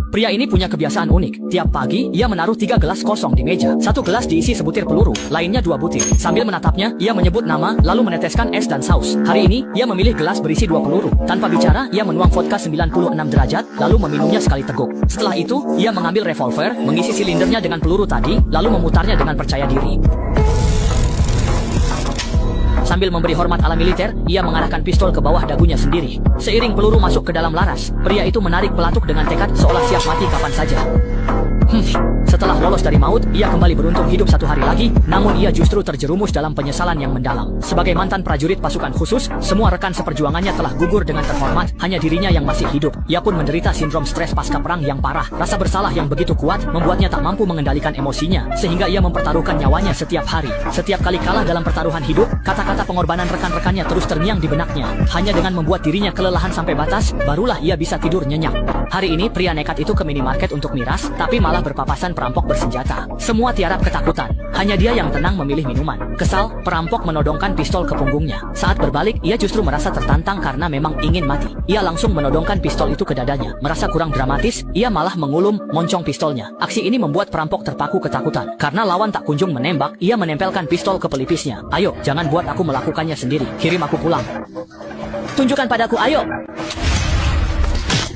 Pria ini punya kebiasaan unik. Tiap pagi, ia menaruh 3 gelas kosong di meja. Satu gelas diisi sebutir peluru, lainnya 2 butir. Sambil menatapnya, ia menyebut nama, lalu meneteskan es dan saus. Hari ini, ia memilih gelas berisi 2 peluru. Tanpa bicara, ia menuang vodka 96 derajat, lalu meminumnya sekali teguk. Setelah itu, ia mengambil revolver, mengisi silindernya dengan peluru tadi, lalu memutarnya dengan percaya diri. Sambil memberi hormat ala militer, ia mengarahkan pistol ke bawah dagunya sendiri. Seiring peluru masuk ke dalam laras, pria itu menarik pelatuk dengan tekad seolah siap mati kapan saja. Setelah lolos dari maut, ia kembali beruntung hidup 1 hari lagi, namun ia justru terjerumus dalam penyesalan yang mendalam. Sebagai mantan prajurit pasukan khusus, semua rekan seperjuangannya telah gugur dengan terhormat, hanya dirinya yang masih hidup. Ia pun menderita sindrom stres pasca perang yang parah. Rasa bersalah yang begitu kuat, membuatnya tak mampu mengendalikan emosinya, sehingga ia mempertaruhkan nyawanya setiap hari. Setiap kali kalah dalam pertaruhan hidup, kata-kata pengorbanan rekan-rekannya terus terngiang di benaknya. Hanya dengan membuat dirinya kelelahan sampai batas, barulah ia bisa tidur nyenyak. Hari ini pria nekat itu ke minimarket untuk miras, tapi malah berpapasan perampok bersenjata. Semua tiarap ketakutan. Hanya dia yang tenang memilih minuman. Kesal, perampok menodongkan pistol ke punggungnya. Saat berbalik, ia justru merasa tertantang karena memang ingin mati. Ia langsung menodongkan pistol itu ke dadanya. Merasa kurang dramatis, ia malah mengulum moncong pistolnya. Aksi ini membuat perampok terpaku ketakutan. Karena lawan tak kunjung menembak, ia menempelkan pistol ke pelipisnya. Ayo, jangan buat aku melakukannya sendiri. Kirim aku pulang. Tunjukkan padaku, ayo.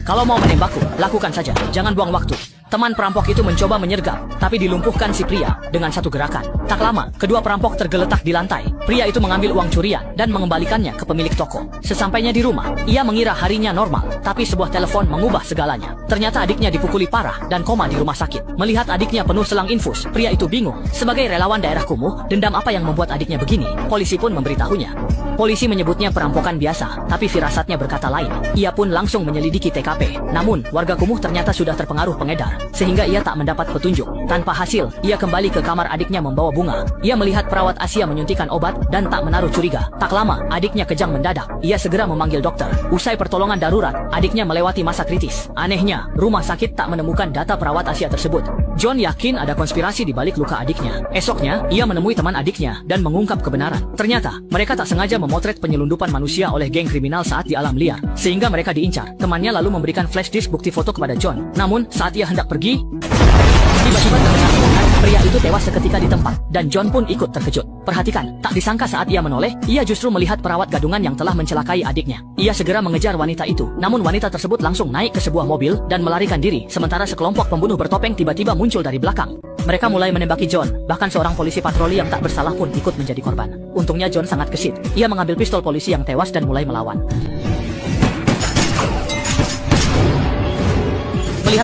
Kalau mau menembakku, lakukan saja. Jangan buang waktu. Teman perampok itu mencoba menyergap, tapi dilumpuhkan si pria dengan satu gerakan. Tak lama, kedua perampok tergeletak di lantai. Pria itu mengambil uang curian dan mengembalikannya ke pemilik toko. Sesampainya di rumah, ia mengira harinya normal, tapi sebuah telepon mengubah segalanya. Ternyata adiknya dipukuli parah dan koma di rumah sakit. Melihat adiknya penuh selang infus, pria itu bingung. Sebagai relawan daerah kumuh, dendam apa yang membuat adiknya begini? Polisi pun memberitahunya. Polisi menyebutnya perampokan biasa, tapi firasatnya berkata lain. Ia pun langsung menyelidiki TKP. Namun, warga kumuh ternyata sudah terpengaruh pengedar, sehingga ia tak mendapat petunjuk. Tanpa hasil, ia kembali ke kamar adiknya membawa bunga. Ia melihat perawat Asia menyuntikkan obat dan tak menaruh curiga. Tak lama, adiknya kejang mendadak. Ia segera memanggil dokter. Usai pertolongan darurat, adiknya melewati masa kritis. Anehnya, rumah sakit tak menemukan data perawat Asia tersebut. John yakin ada konspirasi di balik luka adiknya. Esoknya, ia menemui teman adiknya dan mengungkap kebenaran. Ternyata, mereka tak sengaja memotret penyelundupan manusia oleh geng kriminal saat di alam liar, sehingga mereka diincar. Temannya lalu memberikan flash disk bukti foto kepada John. Namun, saat ia hendak pergi, tiba-tiba terdengar ledakan. Pria itu tewas seketika di tempat, dan John pun ikut terkejut. Perhatikan, tak disangka saat ia menoleh, ia justru melihat perawat gadungan yang telah mencelakai adiknya. Ia segera mengejar wanita itu, namun wanita tersebut langsung naik ke sebuah mobil dan melarikan diri, sementara sekelompok pembunuh bertopeng tiba-tiba muncul dari belakang. Mereka mulai menembaki John, bahkan seorang polisi patroli yang tak bersalah pun ikut menjadi korban. Untungnya John sangat gesit. Ia mengambil pistol polisi yang tewas dan mulai melawan.